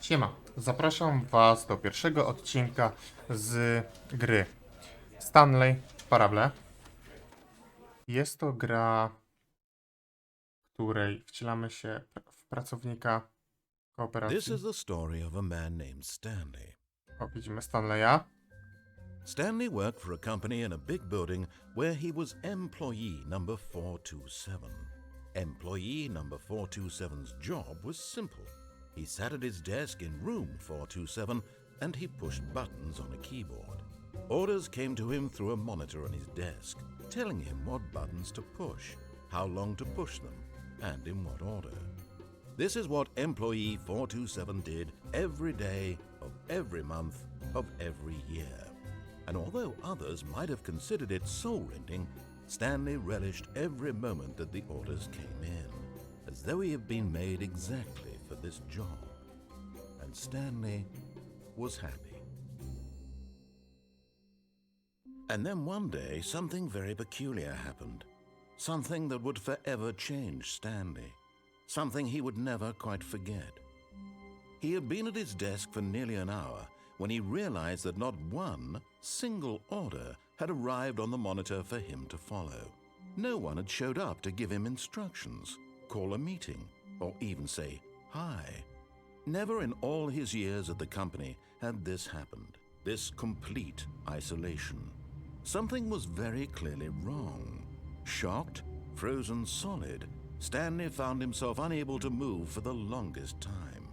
Siema, zapraszam Was do pierwszego odcinka z gry Stanley Parable. Jest to gra, w której wcielamy się w pracownika This kooperacji. is the story of a man named Stanley. O, widzimy Stanleya. Stanley worked for a company in a big building where he was employee number 427. Employee number 427's job was simple. He sat at his desk in room 427 and he pushed buttons on a keyboard. Orders came to him through a monitor on his desk, telling him what buttons to push, how long to push them, and in what order. This is what employee 427 did every day of every month of every year. And although others might have considered it soul-rending, Stanley relished every moment that the orders came in, as though he had been made exactly for this job. And Stanley was happy. And then one day, something very peculiar happened. Something that would forever change Stanley. Something he would never quite forget. He had been at his desk for nearly an hour when he realized that not one single order had arrived on the monitor for him to follow. No one had showed up to give him instructions, call a meeting, or even say hi. Never in all his years at the company had this happened, this complete isolation. Something was very clearly wrong. Shocked, frozen solid, Stanley found himself unable to move for the longest time.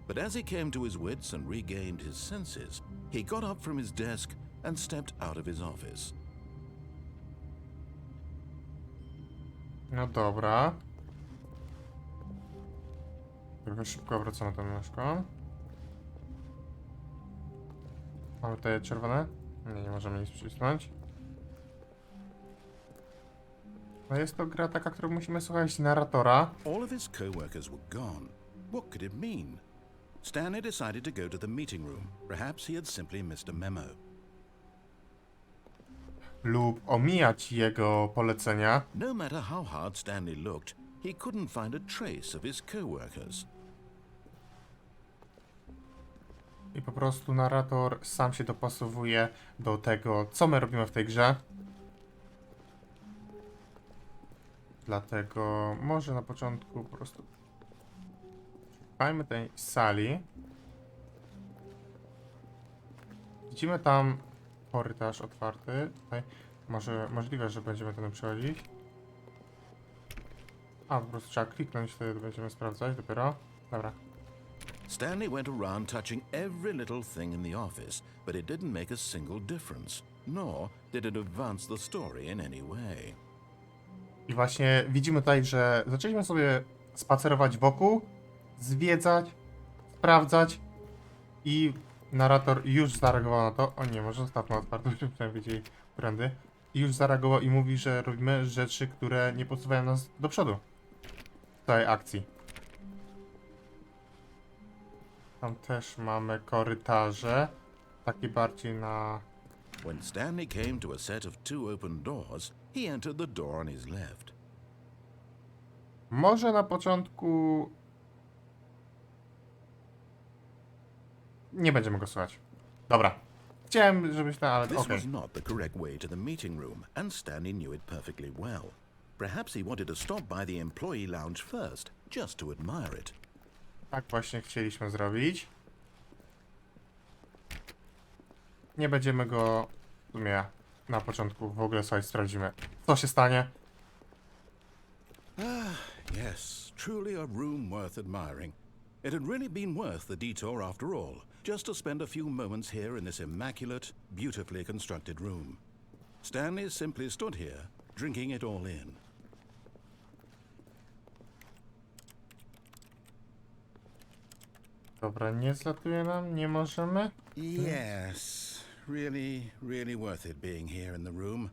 But as he came to his wits and regained his senses, he got up from his desk and stepped out of his office. No dobra. Trochę szybko wracamy tą myszką. Mamy tutaj czerwone? Nie możemy nic przycisnąć. No jest to gra taka, którą musimy słuchać narratora. All of his co-workers were gone. What could it mean? Stanley decided to go to the meeting room. Perhaps he had simply missed a memo. Lub omijać jego polecenia. No matter how hard Stanley looked, he couldn't find a trace of his co-workers. I po prostu narrator sam się dopasowuje do tego, co my robimy w tej grze. Dlatego może na początku po prostu szukajmy tej sali. Widzimy tam korytarz otwarty. Tutaj możliwe, że będziemy tam przechodzić. A, po prostu trzeba kliknąć, wtedy będziemy sprawdzać dopiero. Dobra. Stanley went around touching every little thing in the office, but it didn't make a single difference, nor did it advance the story in any way. I właśnie widzimy tutaj, że zaczęliśmy sobie spacerować wokół, zwiedzać, sprawdzać i narrator już zareagował na to. O nie, może zostawmy otwartą, żebyśmy przynajmniej wiedzieli którędy. I już zareagował i mówi, że robimy rzeczy, które nie posuwają nas do przodu w całej akcji. Tam też mamy korytarze, takie bardziej na... When Stanley came to a set of two open doors, he entered the door on his left. Może na początku... Nie będziemy go słuchać. Dobra. Chciałem, żebyś tam, ale This okej. was not the correct way to the meeting room, and Stanley knew it perfectly well. Perhaps he wanted to stop by the employee lounge first, just to admire it. Tak właśnie chcieliśmy zrobić. Nie będziemy go w sumie na początku w ogóle sobie sprawdzimy, co się stanie. Yes, truly a room worth admiring. It had really been worth the detour after all, just to spend a few moments here in this immaculate, beautifully constructed room. Stanley simply stood here, drinking it all in. Dobra, nie zlatuje nam, nie możemy. Yes, really worth it being here in the room.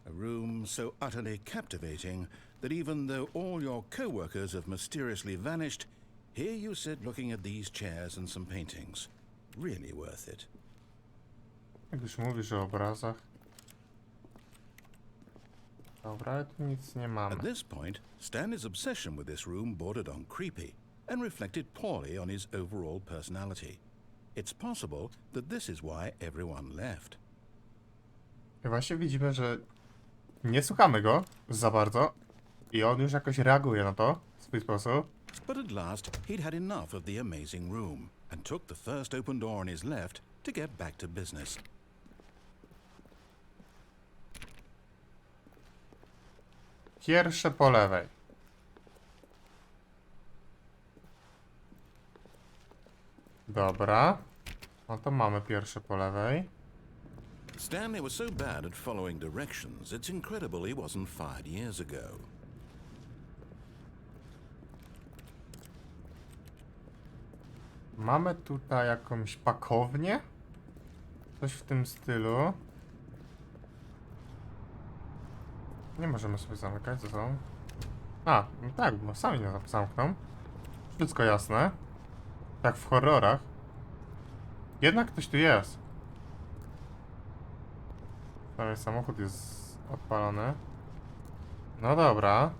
A room so utterly captivating that even though all your co-workers have mysteriously vanished, here you sit looking at these chairs and some paintings. Really worth it. Jak już mówisz o obrazach. Dobra, ale tu nic nie mamy. At this point, Stanley's obsession with this room bordered on creepy. and reflected poorly on his overall personality. It's possible that this is why everyone left. I właśnie widzimy, że nie słuchamy go za bardzo i on już jakoś reaguje na to w swój sposób. But at last, he'd had enough of the amazing room and took the first open door on his left to get back to business. Pierwsze po lewej. Dobra. No to mamy pierwsze po lewej. Stanley was so bad at following directions, it's incredible he wasn't fired years ago. Mamy tutaj jakąś pakownię? Coś w tym stylu. Nie możemy sobie zamykać, co są? A, no tak, bo sami nas zamkną. Wszystko jasne. Tak w horrorach. Jednak ktoś tu jest. Prawie samochód jest odpalony. No dobra.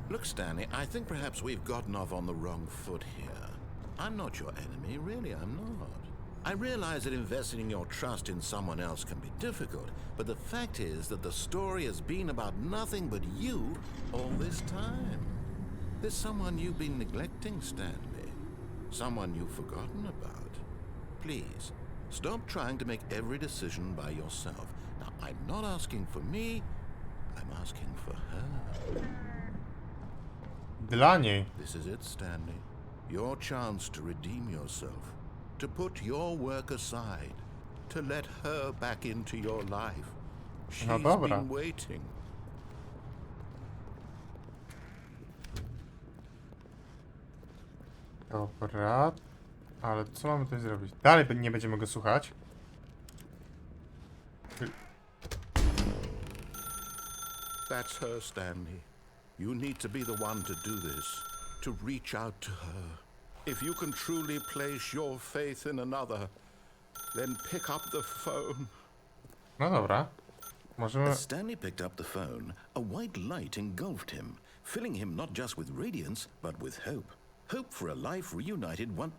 Look, Stanley, I think perhaps we've gotten off on the wrong foot here. I'm not your enemy, really, I'm not. I realize that investing your trust in someone else can be difficult, but the fact is that the story has been about nothing but you all this time. There's someone you've been neglecting, Stanley. Someone you've forgotten about. Please, stop trying to make every decision by yourself. Now, I'm not asking for me, I'm asking for her. Dla niej. This is it, Stanley. Your chance to redeem yourself. To put your work aside. To let her back into your life. She's No dobra. been waiting. Dobra. Ale co mamy tutaj zrobić? Dalej nie będziemy go słuchać. That's her, Stanley. You need to be the one to do this. To reach out to her. If you can truly place your faith in another, then pick up the phone. No dobra. Możemy... As Stanley picked up the phone, a white light engulfed him, filling him not just with radiance, but with hope. Hope for a life reunited one...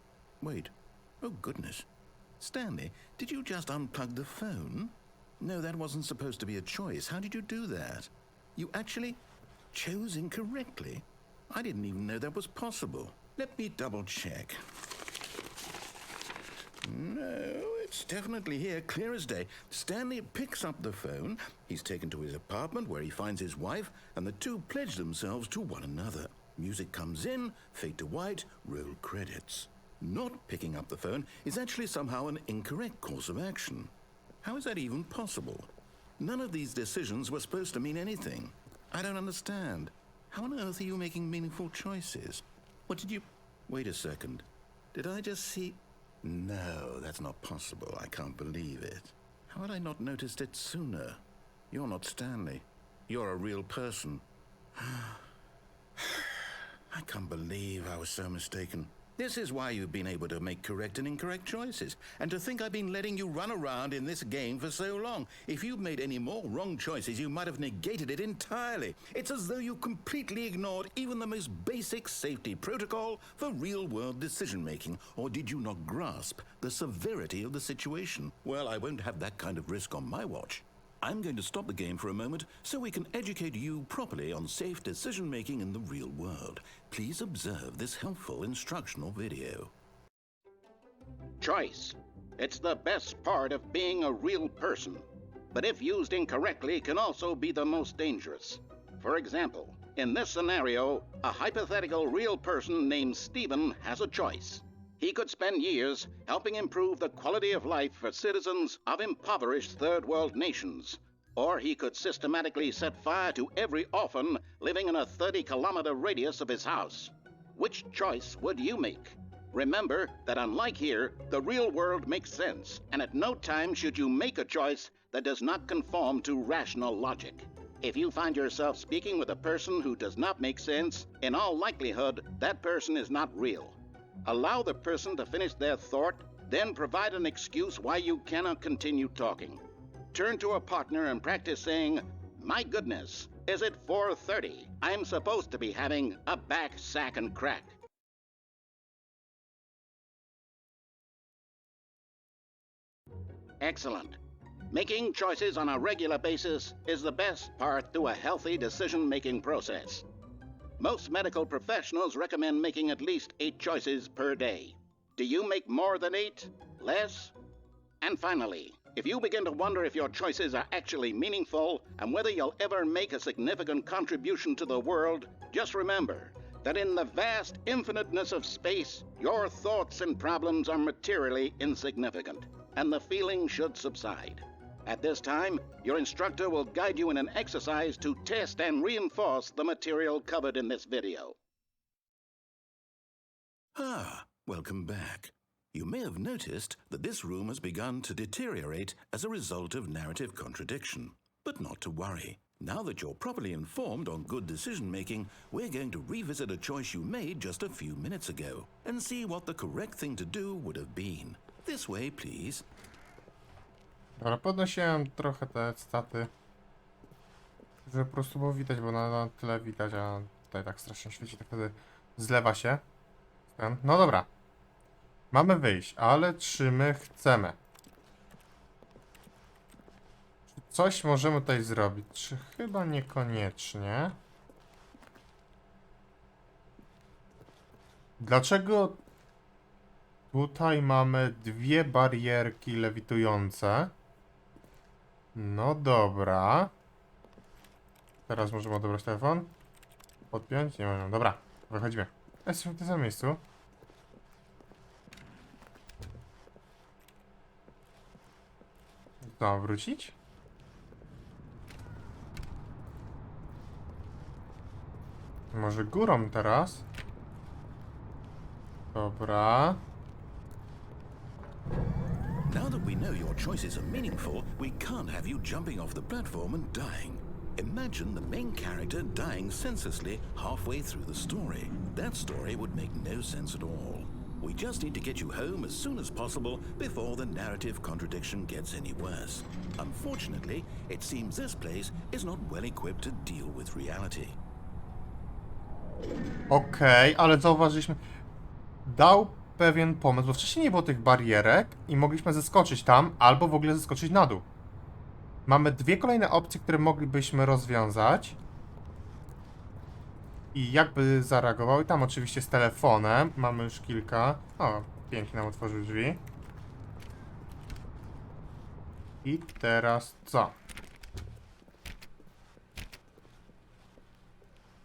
Wait. Oh, goodness. Stanley, did you just unplug the phone? No, that wasn't supposed to be a choice. How did you do that? You actually chose incorrectly? I didn't even know that was possible. Let me double check. No, it's definitely here, clear as day. Stanley picks up the phone. He's taken to his apartment where he finds his wife, and the two pledge themselves to one another. Music comes in, fade to white, roll credits. Not picking up the phone is actually somehow an incorrect course of action. How is that even possible? None of these decisions were supposed to mean anything. I don't understand. How on earth are you making meaningful choices? What did you... Wait a second. Did I just see... No, that's not possible. I can't believe it. How had I not noticed it sooner? You're not Stanley. You're a real person. I can't believe I was so mistaken. This is why you've been able to make correct and incorrect choices. And to think I've been letting you run around in this game for so long. If you'd made any more wrong choices, you might have negated it entirely. It's as though you completely ignored even the most basic safety protocol for real-world decision-making. Or did you not grasp the severity of the situation? Well, I won't have that kind of risk on my watch. I'm going to stop the game for a moment so we can educate you properly on safe decision-making in the real world. Please observe this helpful instructional video. Choice. It's the best part of being a real person, but if used incorrectly can also be the most dangerous. For example, in this scenario, a hypothetical real person named Stephen has a choice. He could spend years helping improve the quality of life for citizens of impoverished third world nations. Or he could systematically set fire to every orphan living in a 30-kilometer radius of his house. Which choice would you make? Remember that unlike here, the real world makes sense, and at no time should you make a choice that does not conform to rational logic. If you find yourself speaking with a person who does not make sense, in all likelihood, that person is not real. Allow the person to finish their thought, then provide an excuse why you cannot continue talking. Turn to a partner and practice saying, "My goodness," Is it 4:30? I'm supposed to be having a back, sack, and crack. Excellent. Making choices on a regular basis is the best part to a healthy decision-making process. Most medical professionals recommend making at least 8 choices per day. Do you make more than 8? Less? And finally, if you begin to wonder if your choices are actually meaningful and whether you'll ever make a significant contribution to the world, just remember that in the vast infiniteness of space, your thoughts and problems are materially insignificant, and the feeling should subside. At this time, your instructor will guide you in an exercise to test and reinforce the material covered in this video. Welcome back. You may have noticed that this room has begun to deteriorate as a result of narrative contradiction. But not to worry. Now that you're properly informed on good decision-making, we're going to revisit a choice you made just a few minutes ago and see what the correct thing to do would have been. This way, please. Dobra, podnosiłem trochę te staty, żeby po prostu było widać, bo na tyle widać, a tutaj tak strasznie świeci, tak wtedy zlewa się. No dobra. Mamy wyjść, ale czy my chcemy? Czy coś możemy tutaj zrobić? Czy chyba niekoniecznie? Dlaczego tutaj mamy 2 barierki lewitujące? No dobra. Teraz możemy odebrać telefon. Podpiąć? Nie możemy. Dobra, wychodzimy. Jesteśmy w tym samym miejscu. Co, wrócić? Może górą teraz? Dobra. Now that we know your choices are meaningful, we can't have you jumping off the platform and dying. Imagine the main character dying senselessly halfway through the story. That story would make no sense at all. We just need to get you home as soon as possible before the narrative contradiction gets any worse. Unfortunately, it seems this place is not well equipped to deal with reality. Okej, ale zauważyliśmy... Dał pewien pomysł, bo wcześniej nie było tych barierek i mogliśmy zeskoczyć tam, albo w ogóle zeskoczyć na dół. Mamy 2 kolejne opcje, które moglibyśmy rozwiązać. I jakby zareagowały. Tam oczywiście z telefonem. Mamy już kilka. O, pięknie nam otworzył drzwi. I teraz co?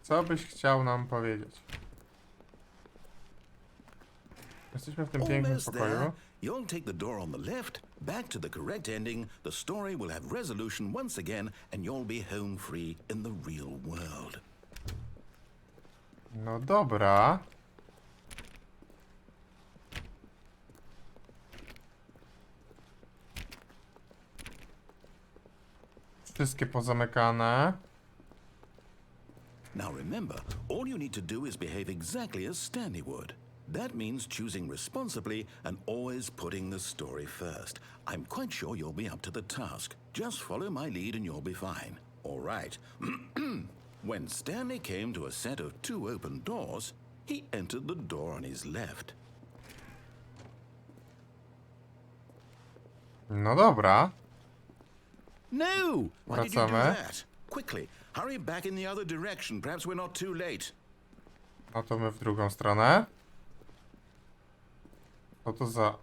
Co byś chciał nam powiedzieć? Jesteśmy w tym pięknym Almost pokoju. there. You'll take the door on the left, back to the correct ending, the story will have resolution once again, and you'll be home free in the real world. No dobra. Wszystkie pozamykane. Now remember, all you need to do is behave exactly as Stanley would. That means choosing responsibly and always putting the story first. I'm quite sure you'll be up to the task. Just follow my lead and you'll be fine. All right. When Stanley came to a set of 2 open doors, he entered the door on his left. No dobra. No! Why did you do Wracamy. that? Quickly, hurry back in the other direction. Perhaps we're not too late. No to my w drugą stronę. Co to za...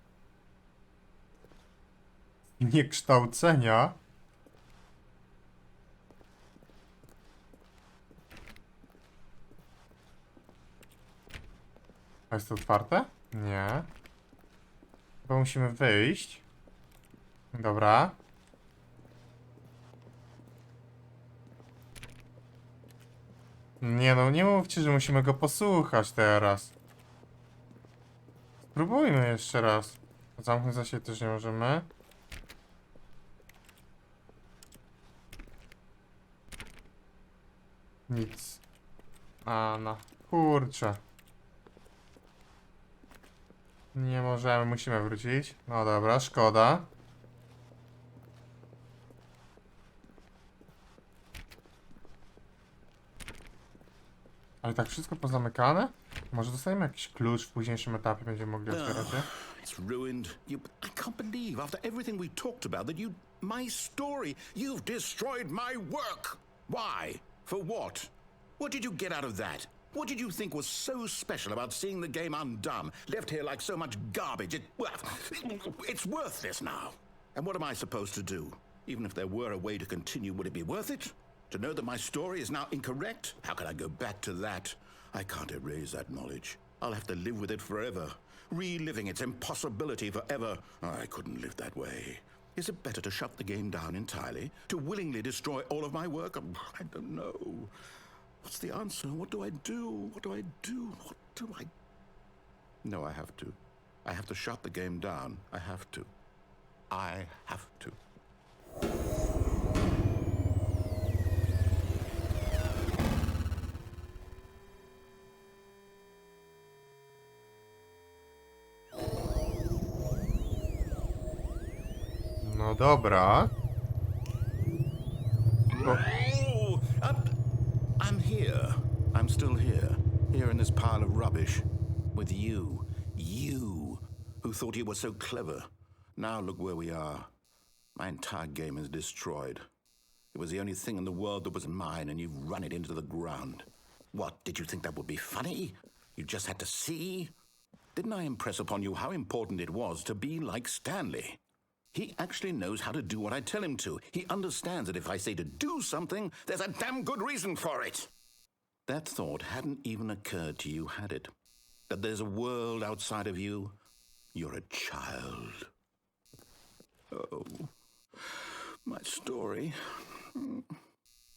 niekształcenia? A jest to otwarte? Nie. Chyba musimy wyjść. Dobra. Nie no, nie mówcie, że musimy go posłuchać teraz. Spróbujmy jeszcze raz. Zamknąć za siebie też nie możemy. Nic. A no, kurczę. Nie możemy, musimy wrócić. No dobra, szkoda. Ale tak wszystko pozamykane? Może dostaniemy jakiś klucz w późniejszym etapie, będziemy mogli otwierać je? It's ruined. I can't believe after everything we talked about that my story, you've destroyed my work. Why? For what? What did you get out of that? What did you think was so special about seeing the game undone, left here like so much garbage? It's worthless now. And what am I supposed to do? Even if there were a way to continue, would it be worth it? To know that my story is now incorrect? How can I go back to that? I can't erase that knowledge. I'll have to live with it forever, reliving its impossibility forever. I couldn't live that way. Is it better to shut the game down entirely? To willingly destroy all of my work? I don't know. What's the answer? What do I do? What do I do? What do I... No, I have to. I have to shut the game down. I have to. I have to. No dobra. O, Oh, I'm here. I'm still here. Here in this pile of rubbish. With you. You, who thought you were so clever. Now look where we are. My entire game is destroyed. It was the only thing in the world that was mine, and you've run it into the ground. What, did you think that would be funny? You just had to see? Didn't I impress upon you how important it was to be like Stanley? He actually knows how to do what I tell him to. He understands that if I say to do something, there's a damn good reason for it. That thought hadn't even occurred to you, had it? That there's a world outside of you? You're a child. Oh, my story.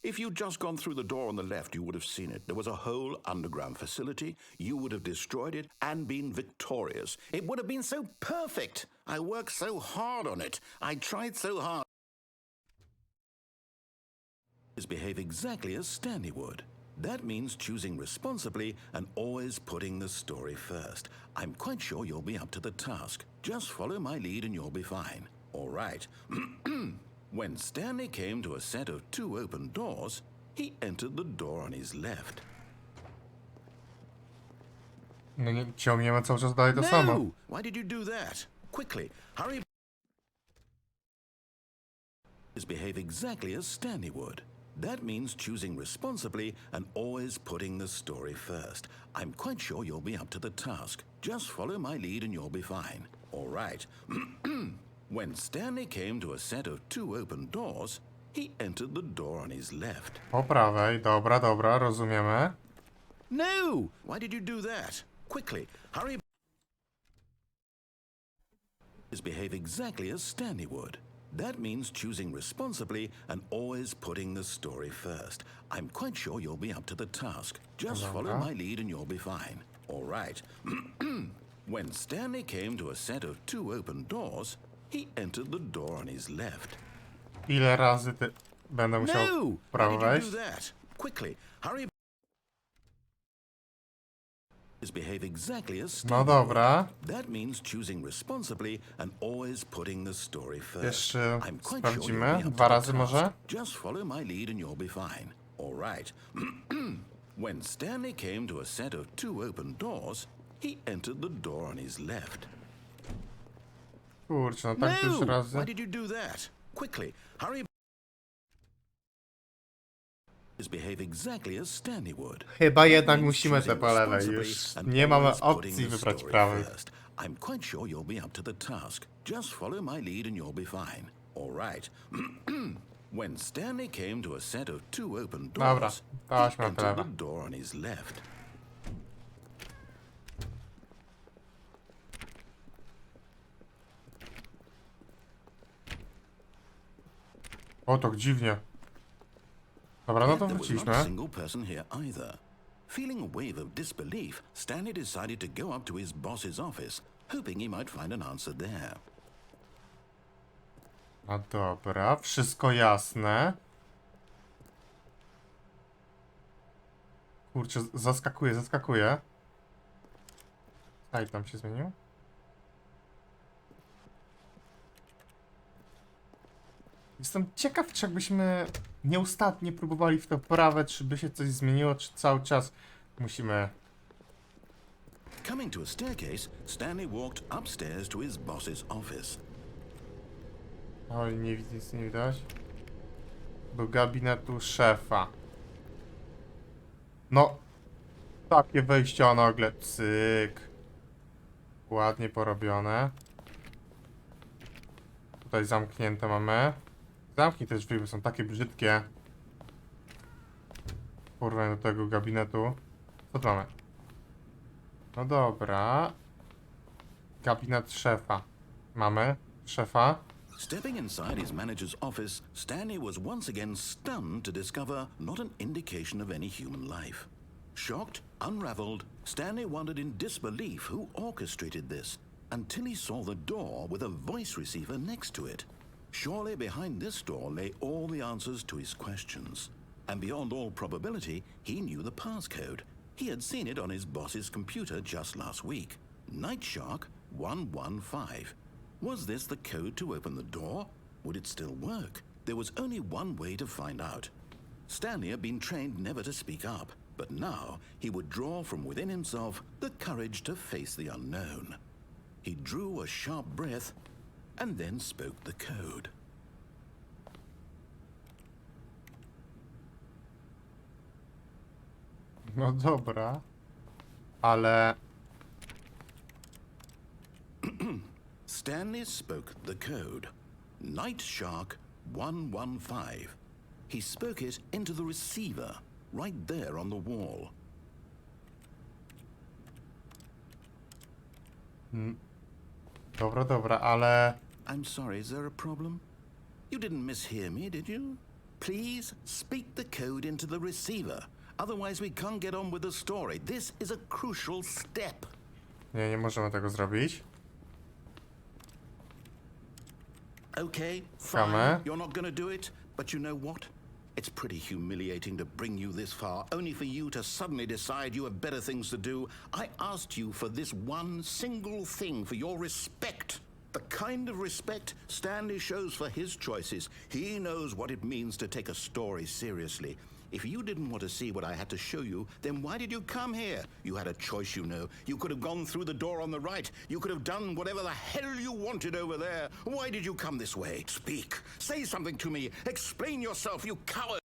If you'd just gone through the door on the left, you would have seen it. There was a whole underground facility. You would have destroyed it and been victorious. It would have been so perfect. I worked so hard on it. I tried so hard. Behave exactly as Stanley would. That means choosing responsibly and always putting the story first. I'm quite sure you'll be up to the task. Just follow my lead and you'll be fine. All right. When Stanley came to a set of 2 open doors, he entered the door on his left. no nie, ciągniemy cały czas dalej to samo. No! Why did you do that? Quickly, hurry. Behave exactly as Stanley would. That means choosing responsibly and always putting the story first. I'm quite sure you'll be up to the task. Just follow my lead and you'll be fine. All right. When Stanley came to a set of 2 open doors, he entered the door on his left. Po prawej, dobra, dobra, rozumiemy. No! Why did you do that? Quickly, hurry. Behave exactly as Stanley would. That means choosing responsibly and always putting the story first. I'm quite sure you'll be up to the task. Just follow my lead and you'll be fine. All right. When Stanley came to a set of 2 open doors, he entered the door on his left. Ile razy będę musiał No! w prawo Why did you wejść? do that? Quickly, hurry. Behave exactly as Stanley No dobra. would. That means choosing responsibly and always putting the story first. Jeszcze I'm quite sure you'll sprawdzimy. be up to 2 the razy task. może? Just follow my lead and you'll be fine. All right. When Stanley came to a set of 2 open doors, he entered the door on his left. Kurczę, no tak już No! razy. Why did you do that? Quickly, hurry. Behave exactly as Stanley would. Chyba jednak musimy te po lewej, już nie mamy opcji wybrać prawej. I'm quite sure you'll be up to the task. Just follow my lead and you'll be fine. All right. When Stanley came to a set of 2 open Dobra, doors, dałaś he na entered lewe. the door on his left. O, tak dziwnie. Dobra, no to There was not a wróciliśmy. single person here either. Feeling a wave of disbelief, Stanley decided to go up to his boss's office, hoping he might find an answer there. No dobra, wszystko jasne. Kurczę, zaskakuje, zaskakuje. Slajd tam się zmienił. Jestem ciekaw, czy jakbyśmy nieustannie próbowali w to prawe, czy by się coś zmieniło, czy cały czas musimy... Coming to a staircase, Stanley walked upstairs to his boss's office. Oj, nie widzę, nic nie widać. Do gabinetu szefa. No, takie wejście nagle, cyk. Ładnie porobione. Tutaj zamknięte mamy. Zamknij też drzwi, bo są takie brzydkie. W porównaniu do tego gabinetu. Co tu mamy? No dobra. Gabinet szefa. Mamy szefa. Stepping inside his manager's office, Stanley was once again stunned to discover not an indication of any human life. Shocked, unraveled, Stanley wondered in disbelief who orchestrated this, until he saw the door with a voice receiver next to it. Surely behind this door lay all the answers to his questions. And beyond all probability, he knew the passcode. He had seen it on his boss's computer just last week. Night Shark 115. Was this the code to open the door? Would it still work? There was only one way to find out. Stanley had been trained never to speak up, but now he would draw from within himself the courage to face the unknown. He drew a sharp breath and then spoke the code. No dobra. Ale... Stanley spoke the code. Night Shark 115. He spoke it into the receiver, right there on the wall. Dobra, dobra, ale... I'm sorry, is there a problem? You didn't mishear me, did you? Please speak the code into the receiver. Otherwise we can't get on with the story. This is a crucial step. Nie możemy tego zrobić. Okay, fine. Come. You're not gonna do it, but you know what? It's pretty humiliating to bring you this far, only for you to suddenly decide you have better things to do. I asked you for this one single thing, for your respect. The kind of respect Stanley shows for his choices. He knows what it means to take a story seriously. If you didn't want to see what I had to show you, then why did you come here? You had a choice, you know. You could have gone through the door on the right. You could have done whatever the hell you wanted over there. Why did you come this way? Speak. Say something to me. Explain yourself, you coward.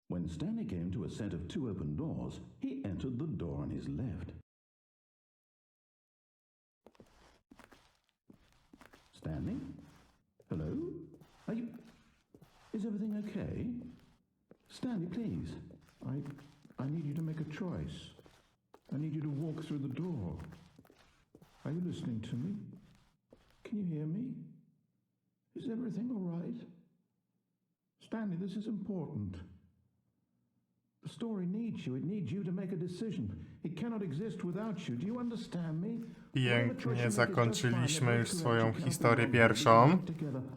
When Stanley came to a set of two open doors, he entered the door on his left. Stanley? Hello? Are you... Is everything okay? Stanley, please. I need you to make a choice. I need you to walk through the door. Are you listening to me? Can you hear me? Is everything all right? Stanley, this is important. The story needs you. It needs you to make a decision. It cannot exist without you. Do you understand me? Pięknie zakończyliśmy już swoją historię pierwszą.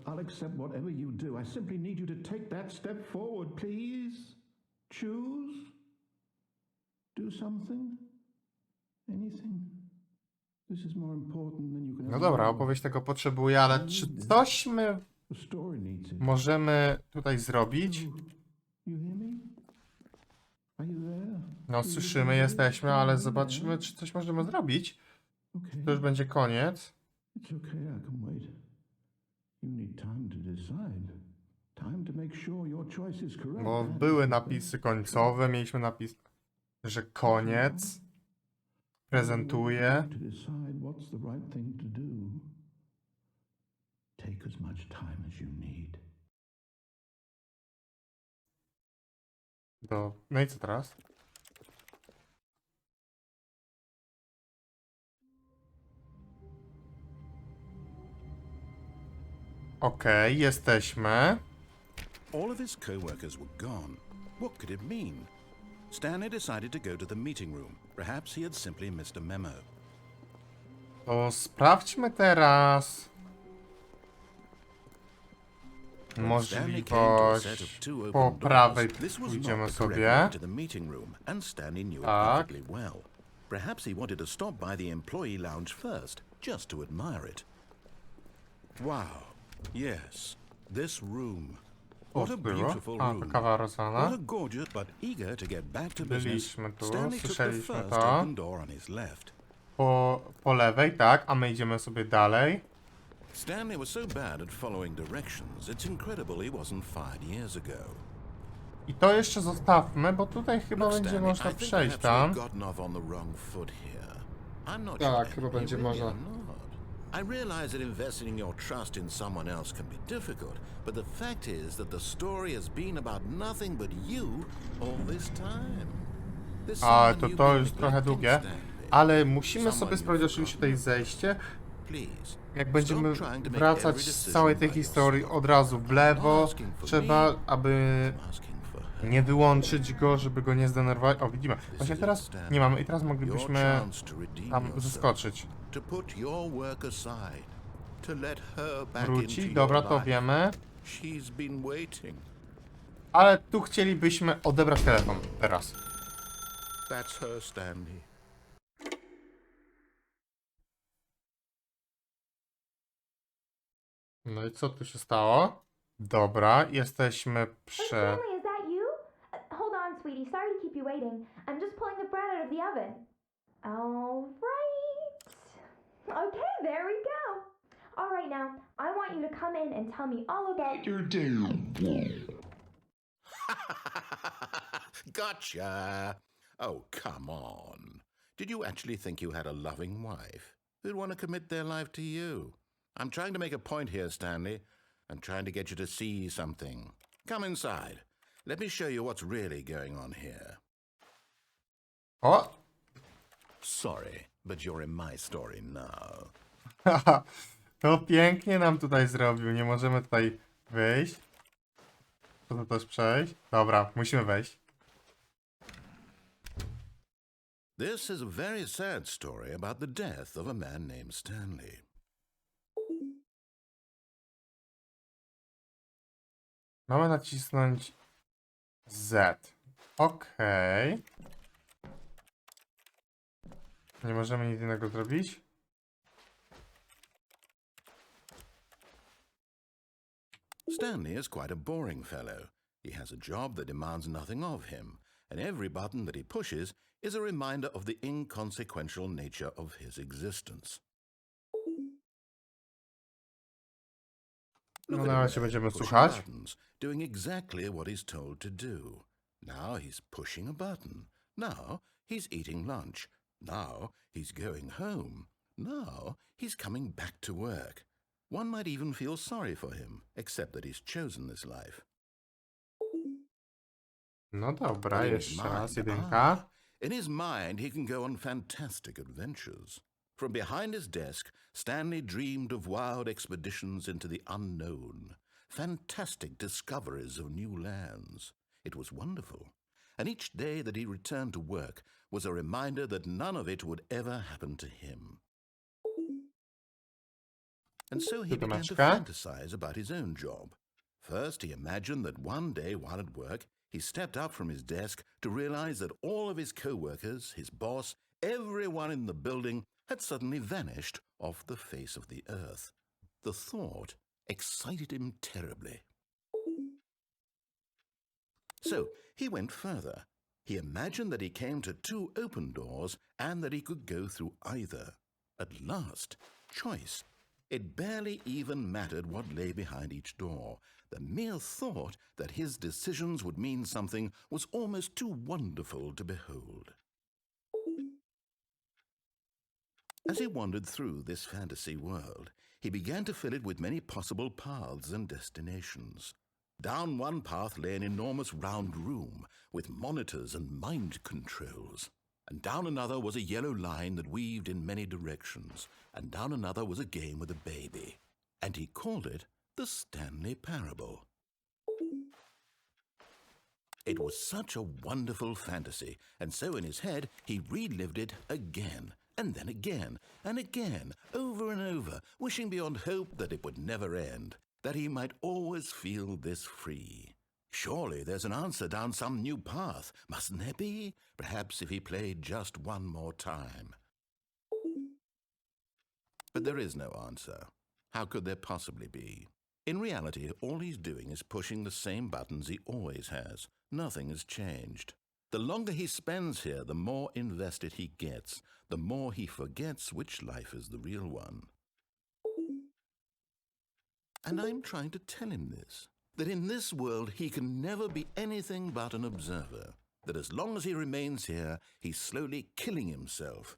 I'll accept whatever you do. I simply need you to take that step forward, please. Choose. Do something. Anything. This is more important than you can. No dobra, opowieść tego potrzebuje, ale czy coś my możemy tutaj zrobić? No słyszymy, jesteśmy, ale zobaczymy, czy coś możemy zrobić. To już będzie koniec. Bo były napisy końcowe, mieliśmy napis, że koniec. Prezentuję. No i co teraz? Okej, jesteśmy. All of his co-workers were gone. What could it mean? Stanley decided to go to the meeting room. Perhaps he had simply missed a memo. To sprawdźmy teraz możliwość po prawej. Pójdziemy sobie. Tak. Perhaps he wanted to stop by the employee lounge first, just to admire it. Wow. Yes, this room. O, What a było. beautiful A, to room. kawa What rozlana. a gorgeous, but eager to get back to business, Byliśmy tu, Stanley took the słyszeliśmy first to. open door on his left. Po lewej, tak, a my idziemy sobie dalej. Stanley was so bad at following directions, it's incredible he wasn't fired years ago. I to jeszcze zostawmy, bo tutaj chyba Look, będzie Stanley, można I think przejść perhaps we've tam. gotten off on the wrong foot here. I'm not Tak, your chyba enemy, będzie really, można. I'm not. I realize that investing your trust in someone else can be difficult, but the fact is that the story has been about nothing but you all this time. There's A, someone you've to been już trochę neglecting, długie. Stanley. Ale musimy Someone sobie you've sprawdzić oczywiście tutaj forgotten. zejście. Please, Jak będziemy stop trying to make wracać every z decision całej tej by historii yourself. od razu w lewo, Asking for trzeba, me, aby I'm asking for her. nie wyłączyć go, żeby go nie zdenerwować. O, widzimy. Właśnie teraz nie mamy i teraz Your moglibyśmy chance to redeem tam yourself. zeskoczyć. To put your work aside, to let her back Wróci, into dobra, your to life. wiemy. She's been waiting. Ale tu chcielibyśmy odebrać telefon teraz. That's her, Stanley. No i co tu się stało? Dobra, jesteśmy Oh, przed... Stanley, is that you? Hold on, sweetie. Sorry to keep you waiting. I'm just pulling the bread out of the oven. All right. Okay, there we go. All right, now, I want you to come in and tell me all about your day. Gotcha. Oh, come on. Did you actually think you had a loving wife who'd want to commit their life to you? I'm trying to make a point here, Stanley. I'm trying to get you to see something. Come inside. Let me show you what's really going on here. O! Sorry, but you're in my story now. To pięknie nam tutaj zrobił. Nie możemy tutaj wyjść. To tu też przejść. Dobra, musimy wejść. This is a very sad story about the death of a man named Stanley. Mamy nacisnąć Z. Okej. Nie możemy nic innego zrobić. Stanley is quite a boring fellow. He has a job that demands nothing of him, and every button that he pushes is a reminder of the inconsequential nature of his existence. No Look na at him razie there, będziemy pushing słuchać. buttons, doing exactly what he's told to do. Now he's pushing a button. Now he's eating lunch. Now he's going home. Now he's coming back to work. One might even feel sorry for him, except that he's chosen this life. No dobra, But in his jeszcze raz, mind, jedynka. in his mind, he can go on fantastic adventures. From behind his desk, Stanley dreamed of wild expeditions into the unknown, fantastic discoveries of new lands. It was wonderful, and each day that he returned to work was a reminder that none of it would ever happen to him. And so he began to Siódemeczka. fantasize about his own job. First, he imagined that one day while at work, he stepped up from his desk to realize that all of his co-workers, his boss, everyone in the building had suddenly vanished off the face of the earth. The thought excited him terribly. So he went further. He imagined that he came to two open doors and that he could go through either. At last, choice. It barely even mattered what lay behind each door. The mere thought that his decisions would mean something was almost too wonderful to behold. As he wandered through this fantasy world, he began to fill it with many possible paths and destinations. Down one path lay an enormous round room with monitors and mind controls. And down another was a yellow line that weaved in many directions. And down another was a game with a baby. And he called it the Stanley Parable. It was such a wonderful fantasy, and so in his head he relived it again, and then again, and again, over and over, wishing beyond hope that it would never end, that he might always feel this free. Surely there's an answer down some new path, mustn't there be? Perhaps if he played just one more time. But there is no answer. How could there possibly be? In reality, all he's doing is pushing the same buttons he always has. Nothing has changed. The longer he spends here, the more invested he gets, the more he forgets which life is the real one. And I'm trying to tell him this, that in this world he can never be anything but an observer, that as long as he remains here, he's slowly killing himself.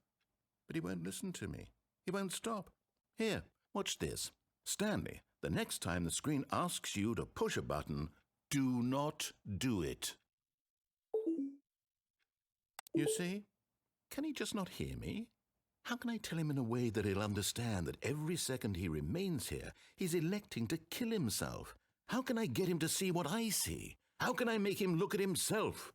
But he won't listen to me. He won't stop. Here, watch this. Stanley, the next time the screen asks you to push a button, do not do it. You see? Can he just not hear me? How can I tell him in a way that he'll understand that every second he remains here, he's electing to kill himself? How can I get him to see what I see? How can I make him look at himself?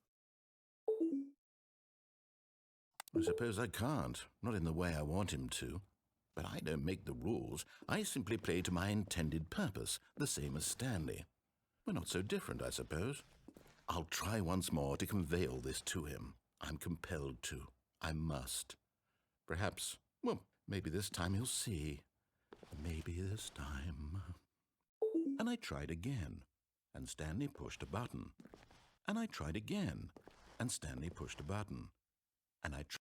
I suppose I can't, not in the way I want him to. But I don't make the rules. I simply play to my intended purpose, the same as Stanley. We're not so different, I suppose. I'll try once more to convey all this to him. I'm compelled to. I must. Perhaps, well, maybe this time he'll see. Maybe this time. And I tried again, and Stanley pushed a button. And I tried again, and Stanley pushed a button. And I tried.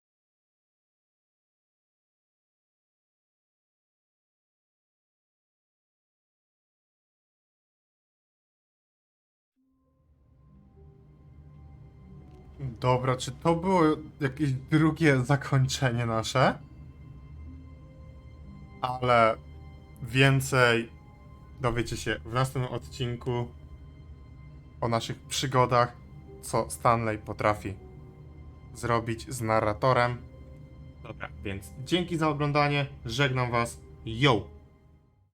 Dobra, czy to było jakieś drugie zakończenie nasze? Ale więcej dowiecie się w następnym odcinku o naszych przygodach, co Stanley potrafi zrobić z narratorem. Dobra, więc dzięki za oglądanie, żegnam was, yo!